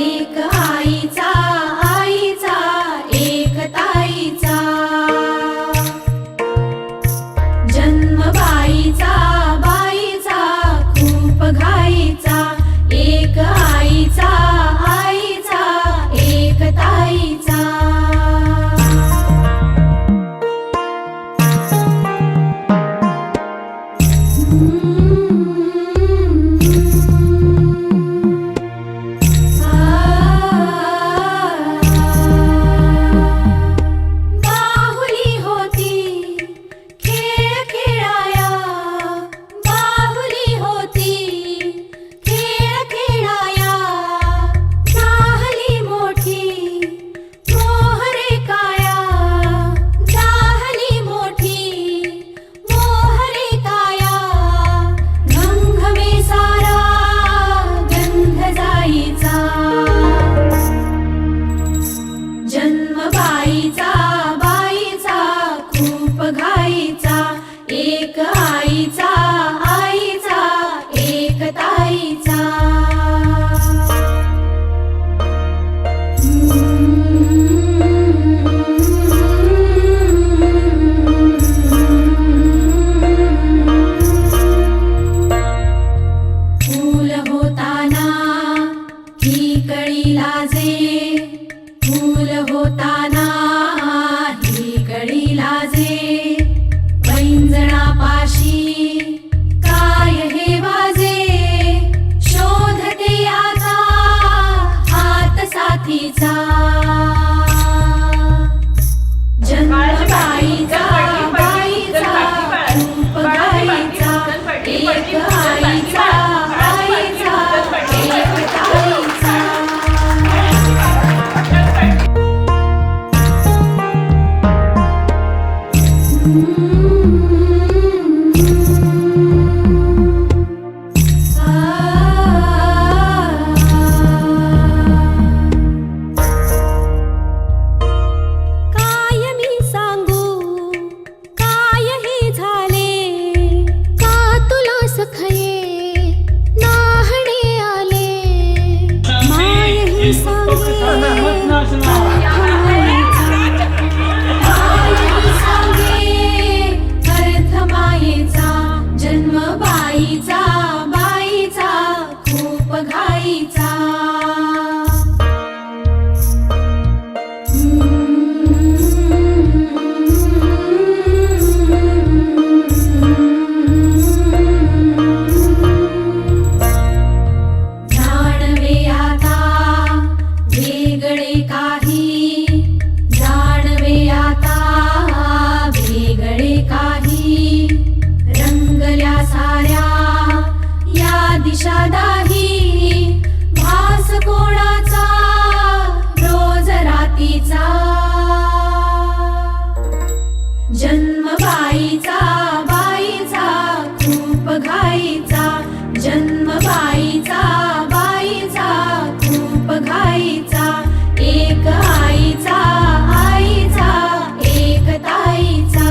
एक आईचा आईचा एक ताईचा जन्म बाईचा बाईचा खूप घाईचा एक आईचा आईचा एक ताईचा बाहुली होती खेळ खेळाया बाहुली होती खेळ खेळाया झाली मोठी मोहरे काया झाली मोठी मोहरे काया घमघमे सारा गंध जाईचा जन्म बाईचा बाईचा खूप घाईचा एक आईचा आईचा एक ताईचा फूल होताना ही कळी लाजे फूल होताना ही कळी लाजे पैंजणापाशी काय हे वाजे शोधते आता हात साथीचा जन्म बाईचा बाईचा रूप गाईचा एक आईचा आईचा एक ताईचा काय मी सांगू काय हे झाले का तुला सखये नाहणे आले माय हे सांगे अर्थ मायेचा जन्म बाईचा बाईचा खूप घाईचा जाणवे आता वेगळे काही जाणवे आता वेगळे काही रंगल्या साऱ्या या दिशा दाही भास कोणाचा रोज रातीचा जन्म बाईचा बाईचा खूप घाईचा जन्म बाईचा बाईचा खूप घाईचा एक आईचा आईचा एक ताईचा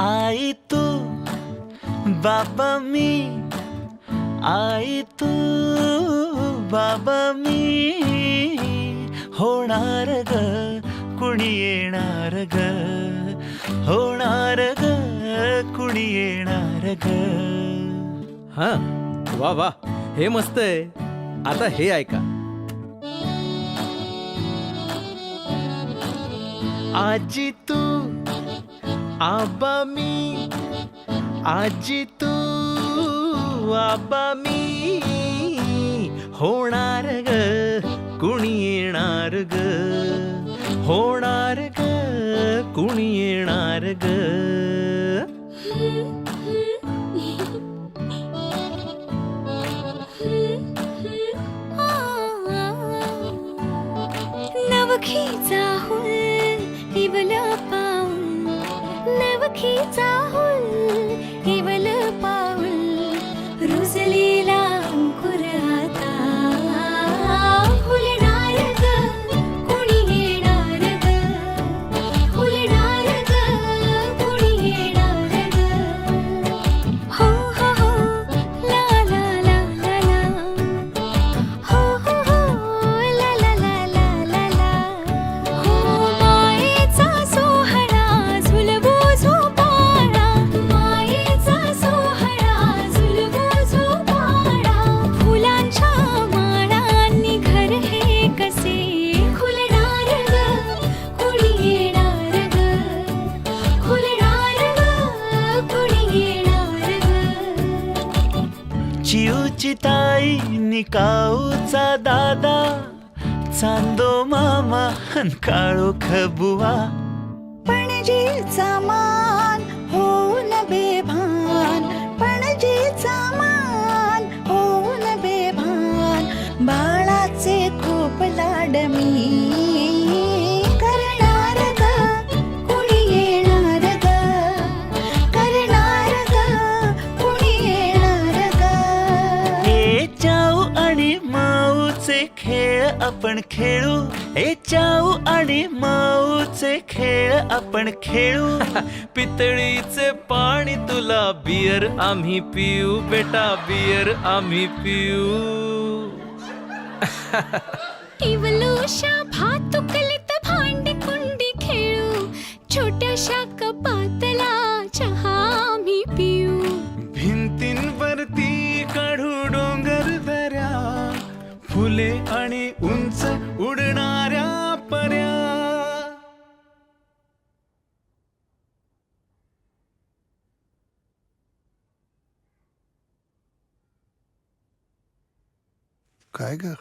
आई तू बाबा मी आई तू बाबा मी होणार ग कुणी येणार ग होणार ग कुणी येणार ग हा वा वा हे मस्त आहे. आता हे ऐका. आजी तू आबा मी आजी तू आबा मी होणार ग कुणी येणार ग होणार ग कुणी येणार ग. नवखीचा हुल इवल पाऊल नवखीचा हुल इवल पाऊल रुजलेला अंकुर आता फुलणार ग कुणी येणार ग फुलणार ग कुणी येणार ग हो हो हो ला ला ला ला ला हो हो हो ला ला ला ला ला ला हो मायेचा सोहळा झुलवू झोपाळा मायेचा सोहळा झुलवू झोपाळा फुलांच्या माळांनी घर हे कसे खुलणार ग कुणी येणार ग खुलणार ग कुणी येणार ग चिऊची ताई निकाऊचा दादा चांदो मामा अन काळो खबुवा पणजीचा मान होऊन बेभान पणजीचा मान होऊन बेभान बाळाचे खूप लाड मी करणार ग कुणी येणार ग करणार ग कुणी येणार ग ए चाऊ आणि माऊचे खेळ आपण खेळू ए चाऊ आणि माऊचे खेळ आपण खेळू पितळीचे पाणी तुला बियर आम्ही पिऊ बेटा बियर आम्ही पिऊ इवलूशा भातुकलीत भांडी कुंडी खेळू छोट्याशा कपातला चहा आम्ही पिऊ भिंतींवरती काढू डोंगर दऱ्या फुले आणि उंच उडणाऱ्या पर्या काय ग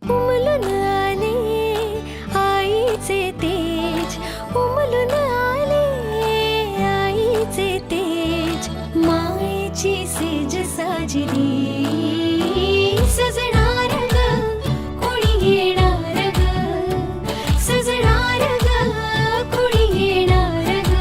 उमलून आले आईचे तेज उमलून आले आईचे तेज मायेची सेज साजली सजणार ग कुणी येणार ग सजणार ग कुणी येणार ग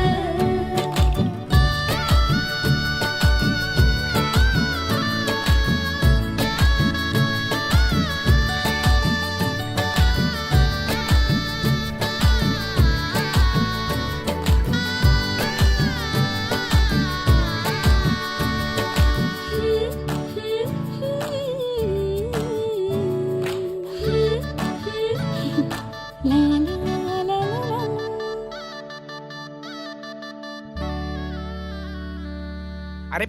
ला ला ला ला अरे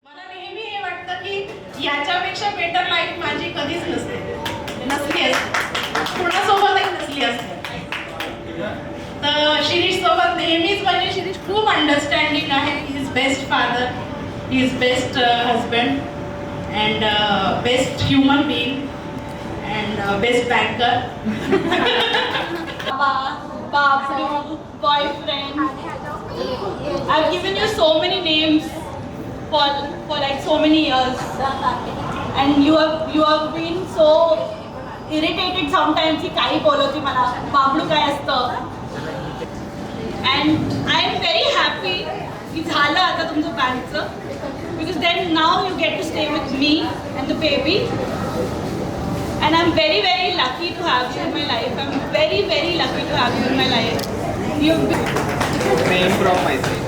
मला नेहमी हे वाटतं की याच्यापेक्षा बेटर लाईफ माझी कधीच नसली असते कुणासोबतही नसली असते तर शिरीष सोबत नेहमीच म्हणजे शिरीष खूप अंडरस्टँडिंग आहे he is best father he is best husband and best human being and best banker boyfriend. I've given you so many names for like so many years, and you have been so irritated sometimes की काही बोलवती मला बाबडू काय असतं. And I am very happy की झालं आता तुमचं बँकचं, because then now you get to stay with me and the baby. And I'm very, very lucky to have you in my life. I'm very, very lucky to have you in my life. You've been... name from myself.